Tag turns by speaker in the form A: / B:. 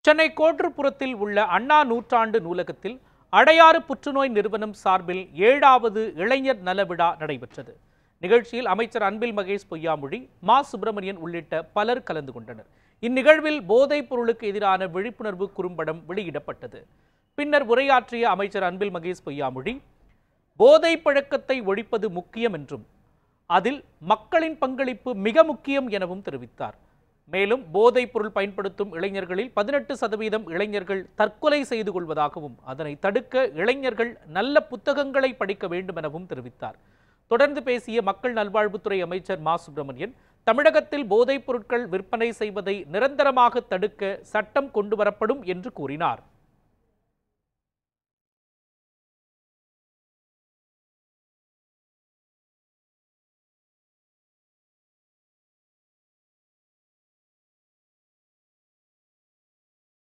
A: சென்னை கோட்டுப்புறத்தில் உள்ள அண்ணா நூற்றாண்டு நூலகத்தில் அடையாறு புற்றுநோய் நிறுவனம் சார்பில் 7வது இளைஞர் நல விழா நடைபெற்றது. நிகழ்ச்சியில் அமைச்சர் அன்பில் மகேஷ் பொய்யாமொழி, மா. சுப்பிரமணியன் உள்ளிட்ட பலர் கலந்து கொண்டனர். இந்நிகழ்வில் போதைப் பொருளுக்கு எதிரான விழிப்புணர்வு குறும்படம் வெளியிடப்பட்டது. பின்னர் உரையாற்றிய அமைச்சர் அன்பில் மகேஷ் பொய்யாமொழி, போதை பழக்கத்தை ஒழிப்பது முக்கியம் என்றும் அதில் மக்களின் பங்களிப்பு மிக முக்கியம் எனவும் தெரிவித்தார். மேலும் போதைப் பொருள் பயன்படுத்தும் இளைஞர்களில் 18% இளைஞர்கள் தற்கொலை செய்து கொள்வதாகவும் அதனை தடுக்க இளைஞர்கள் நல்ல புத்தகங்களை படிக்க வேண்டும் எனவும் தெரிவித்தார். தொடர்ந்து பேசிய மக்கள் நல்வாழ்வுத்துறை அமைச்சர் மா. சுப்பிரமணியன், தமிழகத்தில் போதைப் பொருட்கள் விற்பனை செய்வதை நிரந்தரமாக தடுக்க சட்டம் கொண்டுவரப்படும் என்று கூறினார்.